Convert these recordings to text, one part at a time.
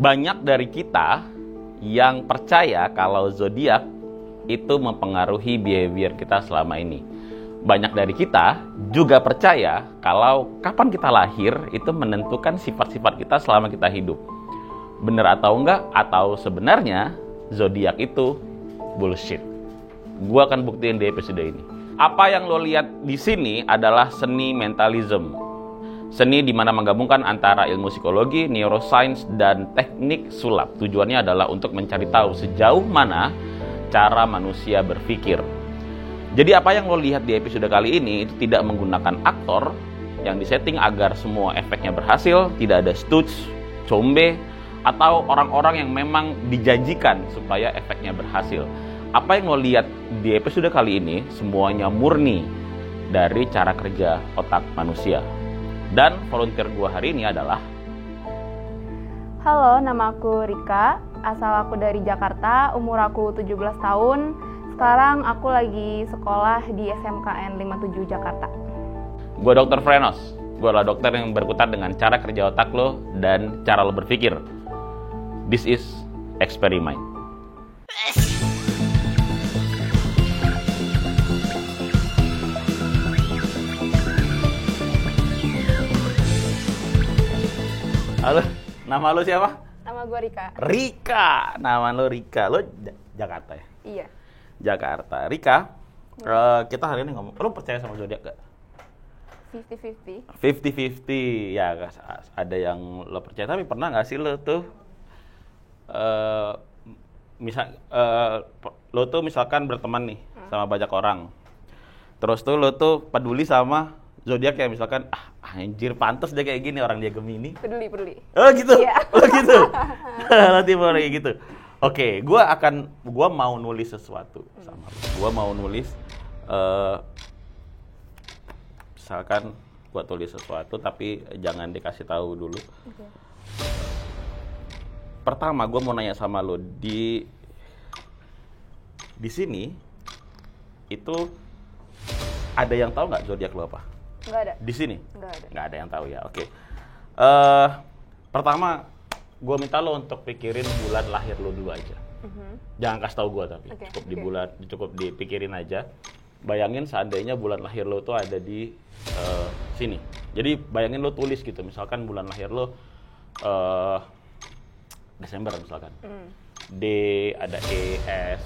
Banyak dari kita yang percaya kalau zodiak itu mempengaruhi behavior kita selama ini. Banyak dari kita juga percaya kalau kapan kita lahir itu menentukan sifat-sifat kita selama kita hidup. Bener atau enggak, atau sebenarnya zodiak itu bullshit. Gua akan buktiin di episode ini. Apa yang lo lihat di sini adalah seni mentalism. Seni di mana menggabungkan antara ilmu psikologi, neuroscience, dan teknik sulap. Tujuannya adalah untuk mencari tahu sejauh mana cara manusia berpikir. Jadi apa yang lo lihat di episode kali ini itu tidak menggunakan aktor yang disetting agar semua efeknya berhasil, tidak ada stooge, combe, atau orang-orang yang memang dijanjikan supaya efeknya berhasil. Apa yang lo lihat di episode kali ini semuanya murni dari cara kerja otak manusia. Dan volunteer gue hari ini adalah... Halo, nama aku Rika, asal aku dari Jakarta, umur aku 17 tahun. Sekarang aku lagi sekolah di SMKN 57 Jakarta. Gue Dr. Frenos, gue adalah dokter yang berkutat dengan cara kerja otak lo dan cara lo berpikir. This is Experiment. Halo, nama lo siapa? Nama gue Rika. Rika, nama lo Rika. Lo Jakarta ya? Iya. Jakarta. Rika, kita hari ini ngomong, lo percaya sama zodiak gak? 50-50. 50-50, ya ada yang lo percaya, tapi pernah gak sih lo tuh, lo tuh misalkan berteman nih sama banyak orang, terus tuh lo tuh peduli sama zodiak ya, misalkan, anjir pantas dia kayak gini, orang dia Gemini. Peduli. Oh gitu? Iya. Oh gitu? Nanti mau kayak gitu. Oke, gua mau nulis sesuatu sama lu. Gua mau nulis, misalkan gua tulis sesuatu tapi jangan dikasih tahu dulu. Okay. Pertama, gua mau nanya sama lu, di sini itu ada yang tahu nggak zodiak lu apa? Nggak ada. Di sini? Nggak ada. Nggak ada yang tahu ya, oke. Pertama, gue minta lo untuk pikirin bulan lahir lo dulu aja. Jangan kasih tahu gue tapi, cukup dipikirin aja. Bayangin seandainya bulan lahir lo tuh ada di sini. Jadi bayangin lo tulis gitu, misalkan bulan lahir lo Desember misalkan. D, ada E, S,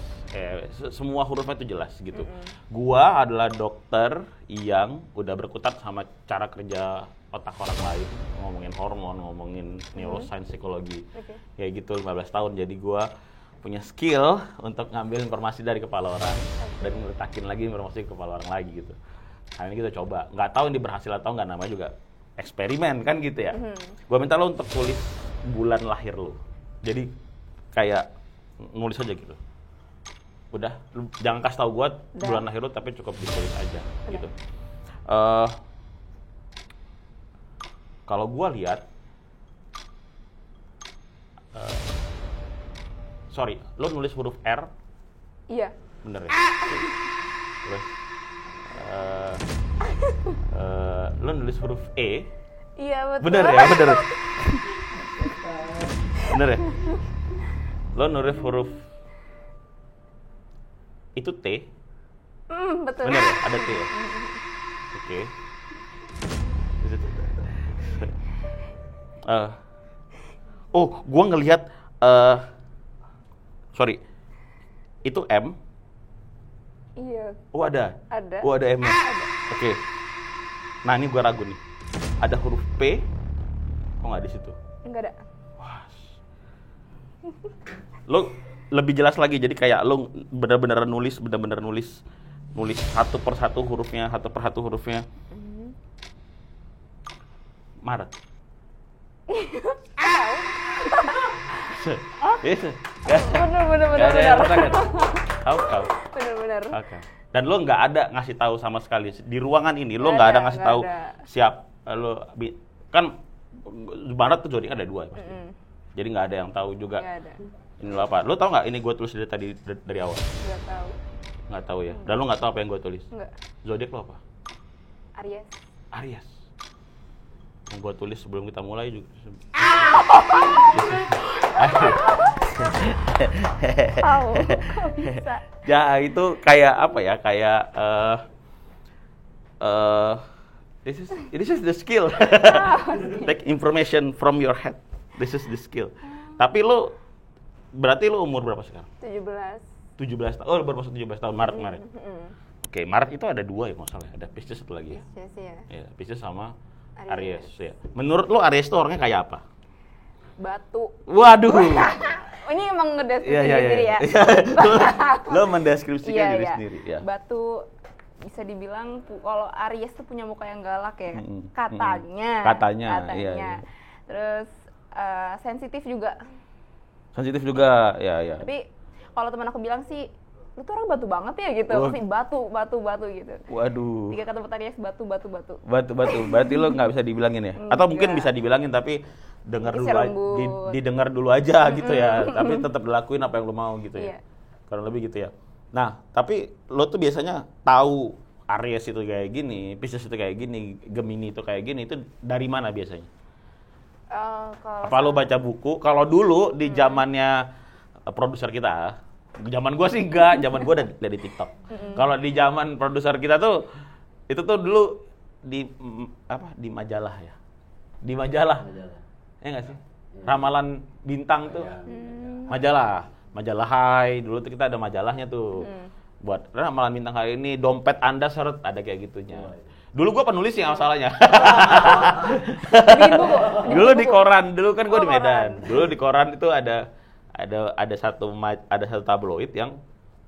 semua hurufnya itu jelas gitu. Gua adalah dokter yang udah berkutat sama cara kerja otak orang lain, ngomongin hormon, ngomongin neuroscience, psikologi. Kayak gitu 15 tahun. Jadi gua punya skill untuk ngambil informasi dari kepala orang dan ngeletakin lagi informasi ke kepala orang lagi gitu. Nah, ini kita coba. Nggak tahu ini berhasil atau nggak, namanya juga eksperimen kan gitu ya. Gua minta lo untuk tulis bulan lahir lo. Jadi kayak nulis aja gitu. Udah, jangan kasih tahu gue bulan lahir lu, tapi cukup ditulis aja gitu. Kalau gue lihat, sorry, lo nulis huruf R? Iya. Bener ya? Terus, lo nulis huruf E? Iya, betul. Bener ya? Bener ya? Lo nulis huruf itu T? Betul. Bener ya? Ada T ya? Oke. Gua ngelihat, sorry, itu M? Iya. Oh ada? Ada. Oh ada M -nya. Oke. Nah ini gua ragu nih. Ada huruf P? Kok nggak di situ? Nggak ada. Wah. Lo lebih jelas lagi, jadi kayak lo bener-bener nulis satu per satu hurufnya. Maret. Bener. Tahu. Bener. Oke. Dan lo nggak ada ngasih tahu sama sekali di ruangan ini, lo nggak ada ngasih tahu siap lo kan Maret tuh zodiak ada 2 pasti. Jadi nggak ada yang tahu juga. Nggak ada. Ini lo apa? Lo tau nggak ini gue tulis dari awal? Nggak tahu. Nggak tahu ya. Dan lo nggak tahu apa yang gue tulis? Nggak. Zodiak lo apa? Aries. Yang gue tulis sebelum kita mulai juga. Wow, kok bisa? Ya itu kayak apa ya? Kayak this is the skill. Take information from your head. This is the skill. Tapi berarti lu umur berapa sekarang? 17. 17 tahun. Oh, baru masuk 17 tahun Maret kemarin. Oke, Maret itu ada 2 ya nggak salah. Ada Pisces satu lagi ya. Yes, ya. Iya, Pisces sama Aries. Aries ya. Menurut lu Aries itu orangnya kayak apa? Batu. Waduh. Oh, ini emang ngedeskripsi sendiri ya? Lo mendeskripsikan diri Iya. sendiri ya. Batu bisa dibilang kalau Aries tuh punya muka yang galak ya. Katanya. Iya. Terus sensitif juga. Sensitif juga, ya. Tapi kalau teman aku bilang sih, lu tuh orang batu banget ya gitu. Wah. Masih batu gitu. Waduh. 3 kata Aries, batu. Batu. Berarti lo nggak bisa dibilangin ya? Atau mungkin bisa dibilangin tapi dengar Tapi dulu serembut. didengar dulu aja gitu ya. Tapi tetap dilakuin apa yang lo mau gitu ya. Iya. Kurang lebih gitu ya. Nah, tapi lo tuh biasanya tahu Aries itu kayak gini, Pisces itu kayak gini, Gemini itu kayak gini, itu dari mana biasanya? Kalau Apa lo baca buku? Kalau dulu di zamannya produser kita, zaman gua sih enggak, zaman gua dari TikTok. Kalau di zaman produser kita tuh itu tuh dulu di di majalah ya. Di majalah. Ya enggak sih? Ramalan bintang tuh. Majalah Hai, dulu tuh kita ada majalahnya tuh. Buat ramalan bintang hari ini, dompet Anda seret, ada kayak gitunya. Dulu gua penulis ya masalahnya. Dulu di koran, dulu kan gua di Medan. Dulu di koran itu ada satu tabloid yang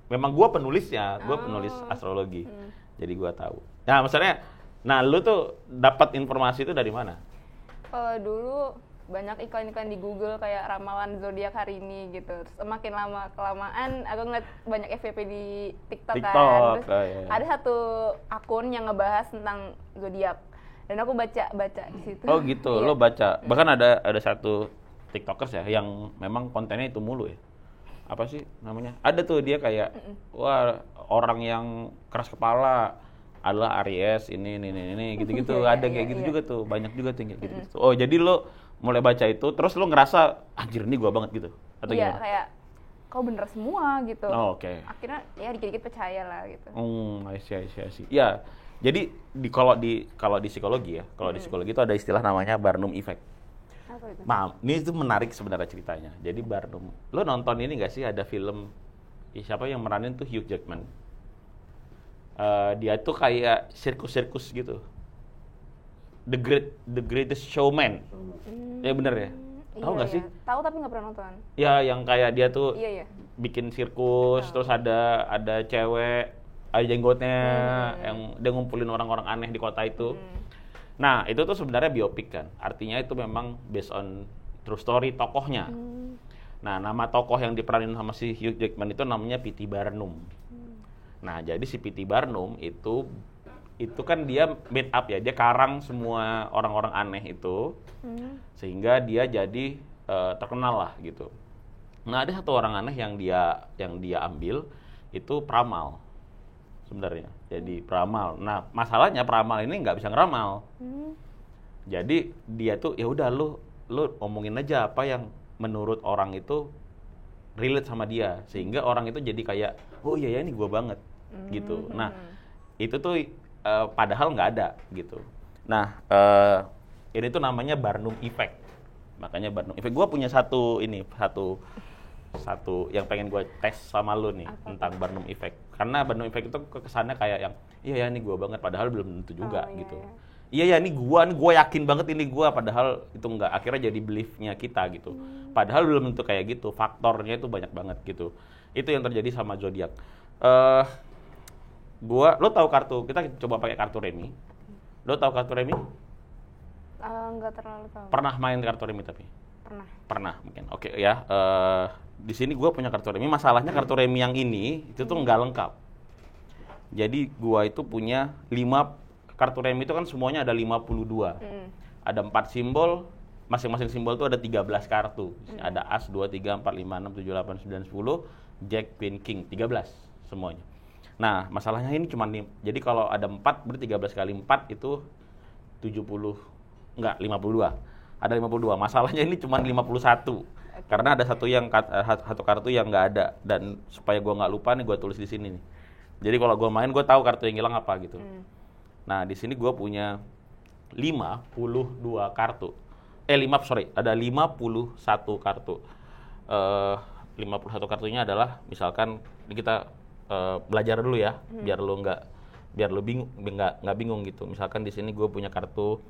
memang gua penulisnya, gua penulis astrologi. Jadi gua tahu. Nah, maksudnya lu tuh dapat informasi itu dari mana? Kalau dulu banyak iklan-iklan di Google kayak ramalan zodiak hari ini gitu. Terus semakin lama kelamaan aku ngeliat banyak FYP di TikTok kan. Terus iya. ada satu akun yang ngebahas tentang zodiak dan aku baca di situ. Oh gitu, Iya. lo baca. Bahkan ada satu TikTokers ya yang memang kontennya itu mulu ya. Apa sih namanya? Ada tuh dia kayak wah, orang yang keras kepala adalah Aries ini gitu-gitu. Ada kayak gitu juga tuh, banyak juga tuh kayak gitu. Oh, jadi lo mulai baca itu terus lo ngerasa anjir ini gua banget gitu atau Iya, gimana? kayak kau bener semua gitu. Oh, oke. Akhirnya ya dikit-dikit percaya lah gitu. I see. Ya, jadi kalau di psikologi ya, kalau di psikologi itu ada istilah namanya Barnum Effect. Apa itu? Ini itu menarik sebenarnya ceritanya. Jadi Barnum, lo nonton ini nggak sih ada film siapa yang meranin tuh Hugh Jackman? Dia tuh kayak sirkus gitu. The Greatest Showman. Ya bener ya? Tahu nggak sih? Tahu tapi nggak pernah nonton. Ya yang kayak dia tuh Iya. bikin sirkus, terus ada cewek, ada jenggotnya, yang dia ngumpulin orang-orang aneh di kota itu. Nah, itu tuh sebenarnya biopik kan. Artinya itu memang based on true story tokohnya. Nah, nama tokoh yang diperanin sama si Hugh Jackman itu namanya P.T. Barnum. Nah, jadi si P.T. Barnum itu kan dia made up ya, dia karang semua orang-orang aneh itu, sehingga dia jadi terkenal lah gitu. Nah, ada satu orang aneh yang dia ambil itu peramal sebenarnya, jadi peramal. Nah, masalahnya peramal ini nggak bisa ngeramal. Jadi dia tuh ya udah lu omongin aja apa yang menurut orang itu relate sama dia, sehingga orang itu jadi kayak oh iya ya ini gua banget gitu. Nah, itu tuh padahal nggak ada gitu. Nah, ini tuh namanya Barnum Effect. Makanya Barnum Effect. Gue punya satu yang pengen gue tes sama lo nih. Apa? Tentang Barnum Effect. Karena Barnum Effect itu kesannya kayak yang iya ya ini gue banget, padahal belum tentu juga gitu. Iya ya ini gue yakin banget ini gue, padahal itu enggak. Akhirnya jadi belief-nya kita gitu. Padahal belum tentu kayak gitu. Faktornya itu banyak banget gitu. Itu yang terjadi sama zodiak. Lo tahu kita coba pakai kartu remi. Lo tahu kartu remi? Nggak terlalu tahu. Pernah main kartu remi tapi? Pernah mungkin. Oke ya. Di sini gue punya kartu remi. Masalahnya kartu remi yang ini itu tuh nggak lengkap. Jadi gue itu punya 5 kartu remi itu kan semuanya ada 52. Ada 4 simbol. Masing-masing simbol tuh ada 13 kartu. Ada As, 2, 3, 4, 5, 6, 7, 8, 9, 10. Jack, Queen, King. 13 semuanya. Nah, masalahnya ini cuma jadi kalau ada 4 berarti 13 kali 4 itu 52. Ada 52. Masalahnya ini cuma 51. Karena ada satu kartu yang nggak ada, dan supaya gue nggak lupa nih gue tulis di sini nih. Jadi kalau gue main gue tahu kartu yang hilang apa gitu. Nah di sini gue punya 52 kartu. Ada 51 kartu. 51 kartunya adalah misalkan ini kita belajar dulu ya, biar lo nggak bingung gitu. Misalkan di sini gue punya kartu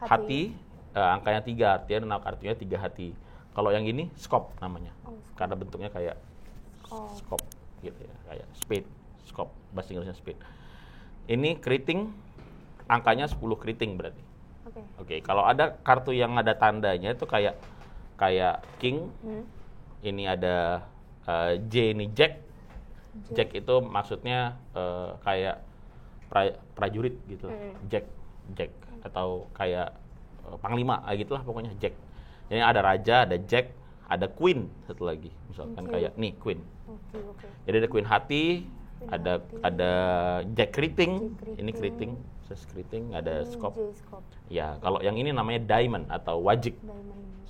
hati, angkanya 3, artinya kartunya 3 hati. Kalau yang ini scope namanya, karena bentuknya kayak scope gitu ya, kayak spade, scope, bahasa Inggrisnya spade. Ini keriting, angkanya 10 keriting berarti. Oke, kalau ada kartu yang ada tandanya itu kayak king, ini ada J, ini jack. Jack itu maksudnya kayak prajurit gitu, jack atau kayak panglima, gitulah pokoknya jack. Jadi ada raja, ada jack, ada queen satu lagi, misalkan kayak nih queen. Jadi ada queen hati, ada jack keriting, ini keriting, keriting, ada scope. Ya, kalau yang ini namanya diamond atau wajik,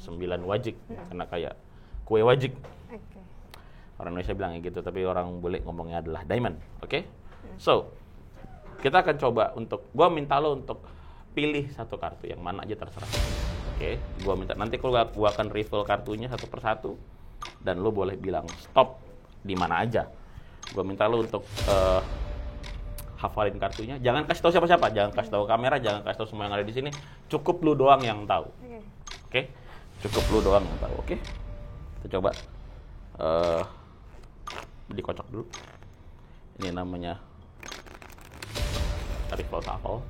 9 wajik, karena kayak kue wajik. Orang Indonesia bilangnya gitu, tapi orang bule ngomongnya adalah diamond. Oke? So, kita akan coba gua minta lo untuk pilih satu kartu yang mana aja terserah. Oke, gua minta nanti gua akan reveal kartunya satu persatu dan lo boleh bilang stop di mana aja. Gua minta lo untuk hafalin kartunya. Jangan kasih tahu siapa-siapa, jangan kasih tahu kamera, jangan kasih tahu semua yang ada di sini. Cukup lo doang yang tahu. Oke? Cukup lo doang yang tahu. Oke? Kita coba dikocok dulu. Ini namanya rival shuffle.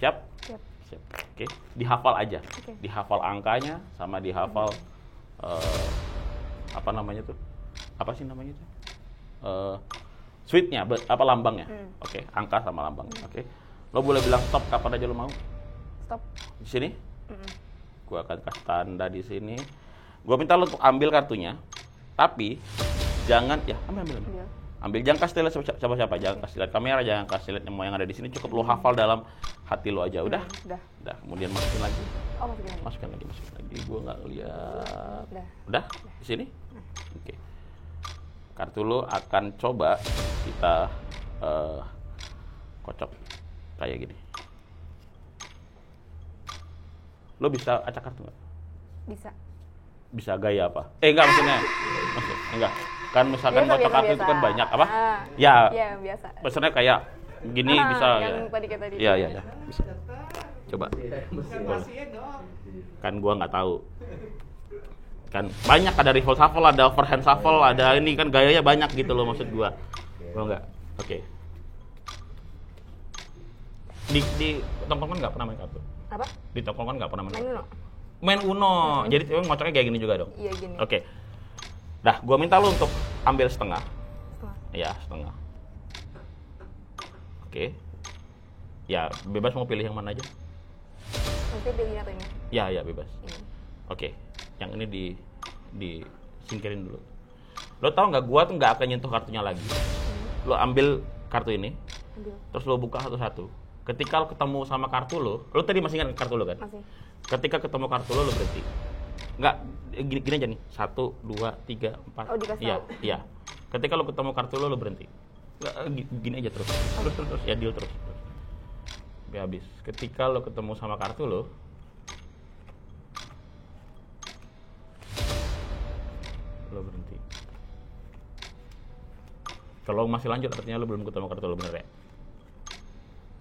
Siap? Siap. Oke, dihafal aja. Dihafal angkanya sama dihafal apa namanya tuh? Apa sih namanya tuh? Sweetnya, apa lambangnya? Oke, angka sama lambangnya. Oke. Lo boleh bilang stop kapan aja lo mau. Stop. Di sini? Gua akan kasih tanda di sini. Gua minta lo untuk ambil kartunya. Tapi jangan ya ambil jangan kasih lihat siapa-siapa, jangan kasih lihat kamera, jangan kasih lihat semua yang ada di sini, cukup lo hafal dalam hati lo aja. Udah. Kemudian masukin lagi. Masukin lagi. Gua nggak lihat. Udah. Di sini. Oke. Kartu lo akan coba kita kocok kayak gini. Lo bisa acak kartu nggak? Bisa gaya apa? Enggak maksudnya. Enggak. Kan misalkan Biasa, kocok kartu itu kan banyak apa? Ya. Biasa. Maksudnya kayak gini bisa yang ya. tadi kita Iya. Bisa. Coba. Kan gua nggak tahu. Kan banyak, ada reverse shuffle, ada overhand shuffle, ada ini kan gayanya banyak gitu loh maksud gua. Gua enggak. Oke. Di tongkrongan nggak pernah main kartu? Apa? Di tongkrongan nggak pernah main kartu? Main Uno. Jadi ngocoknya kayak gini juga dong? Iya, gini. Oke. Dah, gua minta lu untuk ambil setengah. Iya, setengah. Oke. Ya, bebas mau pilih yang mana aja. Nanti pilih atau ini? Ya, bebas. Ini. Oke. Yang ini disingkirin dulu. Lo tau nggak, gua tuh nggak akan nyentuh kartunya lagi. Lo ambil kartu ini, terus lo buka satu-satu. Ketika lo ketemu sama kartu lo tadi masih ingat kartu lo kan? Masih. Ketika ketemu kartu lo berhenti. Nggak, gini aja nih. 1, 2, 3, 4. Oh, dikasih tahu. Iya. Ketika lo ketemu kartu lo berhenti. Nggak, gini aja terus. Terus. Ya, deal terus. Sampai habis. Ketika lo ketemu sama kartu lo berhenti. Kalau masih lanjut artinya lo belum ketemu kartu lo, bener ya?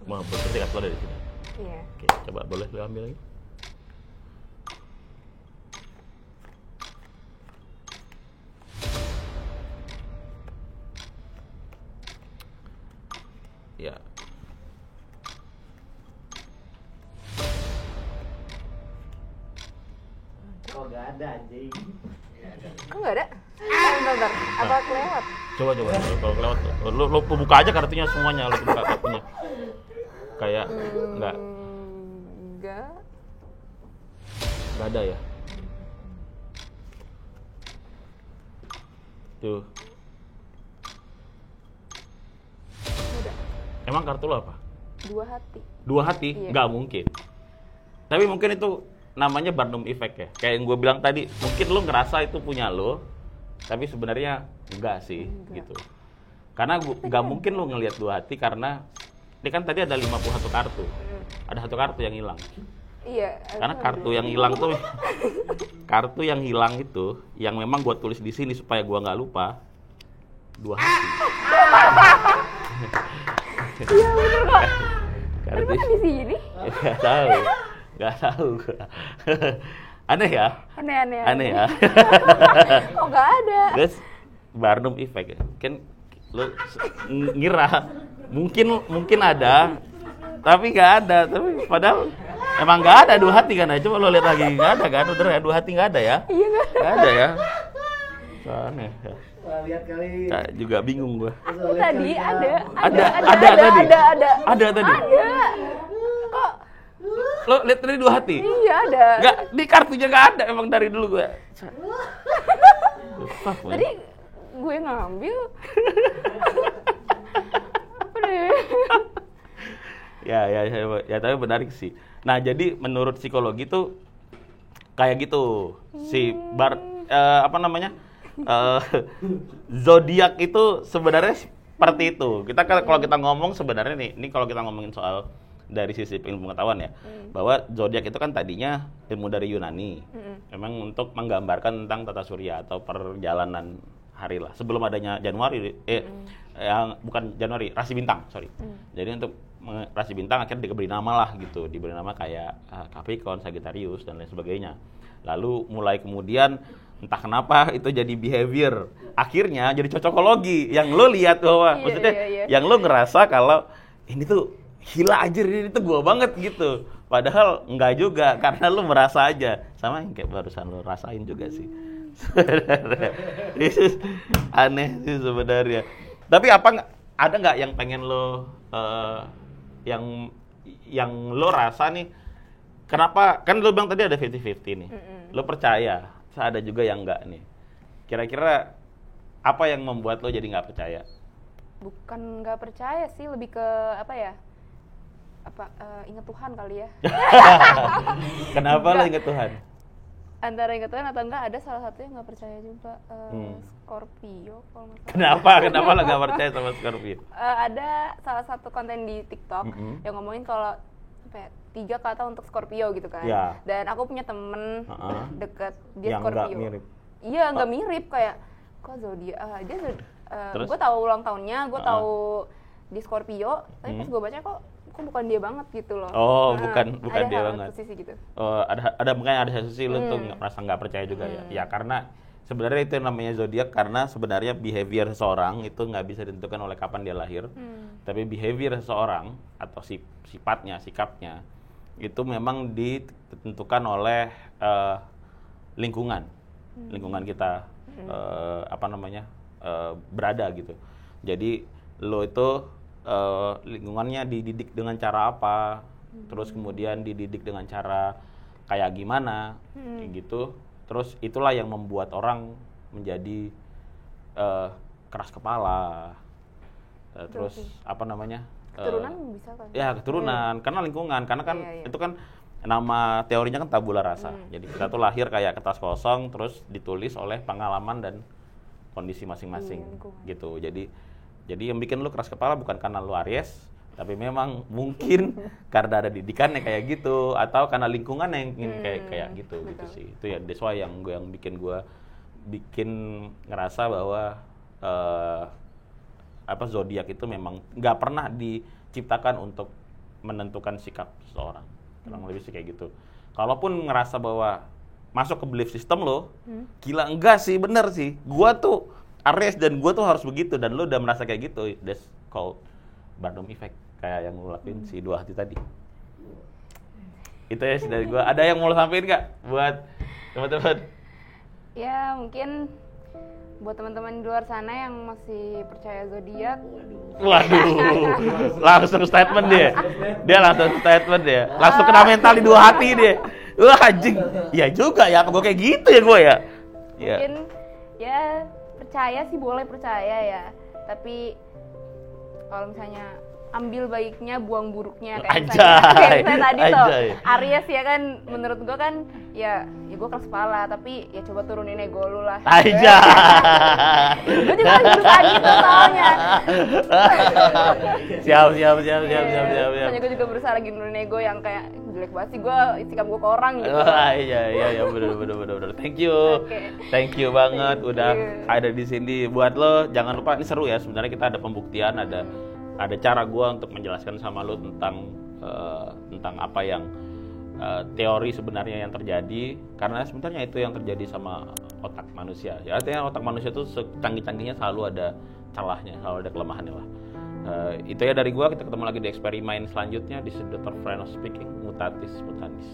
Mau berarti kartu lo dari sini. Iya. Oke, coba boleh lo ambil lagi. Ya. Kok nggak ada anjing? Kok nggak ada? Bentar. Apa kelewat? Coba. Kalau kelewat, lo buka aja kartunya semuanya, lo buka kartunya. Kayak nggak ada ya. Tuh. Emang kartu lo apa? Dua hati. Dua hati? Iya. Nggak mungkin. Tapi mungkin itu namanya Barnum Effect ya. Kayak yang gue bilang tadi, mungkin lo ngerasa itu punya lo, tapi sebenarnya enggak sih, gitu. Karena nggak mungkin lo ngelihat dua hati karena ini kan tadi ada 51 kartu. Ada satu kartu yang hilang. Iya. Karena kartu yang hilang tuh, kartu yang hilang itu, yang memang gue tulis di sini supaya gue nggak lupa, dua hati. Iya bener kok. Kartu Kan di sini. Nggak tahu gue. Aneh ya? Aneh ya? Kok nggak ada? Terus Barnum Effect ya. Kan lo ngira mungkin ada, tapi nggak ada. Tapi padahal emang nggak ada dua hati kan? Coba lo lihat lagi, nggak ada kan? Udah ya, dua hati nggak ada ya? Iya nggak ada. Nggak ada ya? Aneh ya. Wah, lihat kali. Juga bingung gua. Tadi ada. Ada tadi. Ada. Kok? Lo lihat tadi dua hati? Iya ada. Nggak, di kartunya nggak ada emang dari dulu gua. Tadi gue ngambil. Apa deh? Ya, tapi menarik sih. Nah, jadi menurut psikologi tuh kayak gitu. Apa namanya? Zodiak itu sebenarnya seperti itu. Kita kalau kita ngomong sebenarnya ini kalau kita ngomongin soal dari sisi ilmu pengetahuan ya, bahwa zodiak itu kan tadinya ilmu dari Yunani. Memang untuk menggambarkan tentang tata surya atau perjalanan hari lah. Sebelum adanya Januari yang bukan Januari, rasi bintang, sorry. Jadi untuk rasi bintang akhirnya diberi nama lah gitu, diberi nama kayak Capricorn, Sagittarius dan lain sebagainya. Lalu mulai kemudian entah kenapa itu jadi behavior, akhirnya jadi cocokologi yang lo lihat bahwa maksudnya yang lo ngerasa kalau ini tuh gila anjir, ini tuh gua banget gitu, padahal enggak juga karena lo merasa aja sama yang kayak barusan lo rasain juga sih. This is aneh sih sebenarnya. Tapi ada nggak yang pengen lo yang lo rasa nih, kenapa kan lo bilang tadi ada 50-50 nih, lo percaya, ada juga yang enggak nih. Kira-kira apa yang membuat lo jadi nggak percaya? Bukan nggak percaya sih, lebih ke apa ya? Ingat Tuhan kali ya. Kenapa lo ingat Tuhan? Antara ingat Tuhan atau enggak, ada salah satu yang nggak percaya juga. Scorpio kalau nggak salah. Kenapa lo nggak percaya sama Scorpio? Ada salah satu konten di TikTok yang ngomongin kalau 3 kata untuk Scorpio gitu kan. Ya. Dan aku punya temen deket dia yang Scorpio. Nggak mirip. Iya nggak mirip, kayak kok zodiak gue tahu ulang tahunnya, gue tahu di Scorpio, tapi pas gue baca kok bukan dia banget gitu loh. Oh, bukan dia banget. Ada sisi gitu. Oh, ada makanya ada sisi lu tuh merasa nggak percaya juga ya. Ya karena sebenarnya itu yang namanya zodiak, karena sebenarnya behavior seseorang itu nggak bisa ditentukan oleh kapan dia lahir. Tapi behavior seseorang atau sifatnya, sikapnya itu memang ditentukan oleh lingkungan kita berada gitu. Jadi lo itu lingkungannya dididik dengan cara apa, terus kemudian dididik dengan cara kayak gimana, kayak gitu. Terus itulah yang membuat orang menjadi keras kepala. Terus keturunan bisa kan? Ya keturunan, karena lingkungan, karena kan itu kan nama teorinya kan tabula rasa. Jadi kita tuh lahir kayak kertas kosong, terus ditulis oleh pengalaman dan kondisi masing-masing, gitu. Jadi yang bikin lu keras kepala bukan karena lu Aries, tapi memang mungkin karena ada didikannya kayak gitu, atau karena lingkungan yang kayak gitu, gitu sih. Itu ya that's why yang bikin ngerasa bahwa zodiak itu memang nggak pernah diciptakan untuk menentukan sikap seseorang. Kurang lebih sih kayak gitu. Kalaupun ngerasa bahwa masuk ke belief system lo, gila enggak sih, bener sih. Gua tuh Aries dan gua tuh harus begitu, dan lo udah merasa kayak gitu. That's called Barnum Effect, kayak yang lo lakuin si dua hati tadi. Itu ya dari gua. Ada yang mau lo sampein nggak buat teman-teman? Ya mungkin buat teman-teman di luar sana yang masih percaya zodiak. Waduh, langsung statement dia. Langsung kena mental di dua hati dia. Wah anjing, iya juga ya, apa gue kayak gitu ya gue ya? Mungkin ya percaya sih, boleh percaya ya. Tapi kalau misalnya ambil baiknya, buang buruknya Anjay, kayak misalnya tadi tuh anjay. Aries ya kan, menurut gua kan ya gue keras kepala, tapi ya coba turunin ego lu lah. Aja. Gue juga harus berusaha gitu soalnya. Siap. Soalnya gue juga berusaha lagi nurunin ego yang kayak jelek banget sih gue, sikap gue ke orang gitu. Iya, bener. Thank you. Oke. Thank you banget udah you. ada di sini. Buat lo jangan lupa, ini seru ya. Sebenarnya kita ada pembuktian, ada cara gua untuk menjelaskan sama lo tentang apa yang teori sebenarnya yang terjadi, karena sebenarnya itu yang terjadi sama otak manusia. Ya artinya otak manusia itu secanggih-canggihnya selalu ada celahnya, selalu ada kelemahannya lah. Itu ya dari gua. Kita ketemu lagi di eksperimen selanjutnya di Dr. Freno Speaking, Mutatis Mutandis.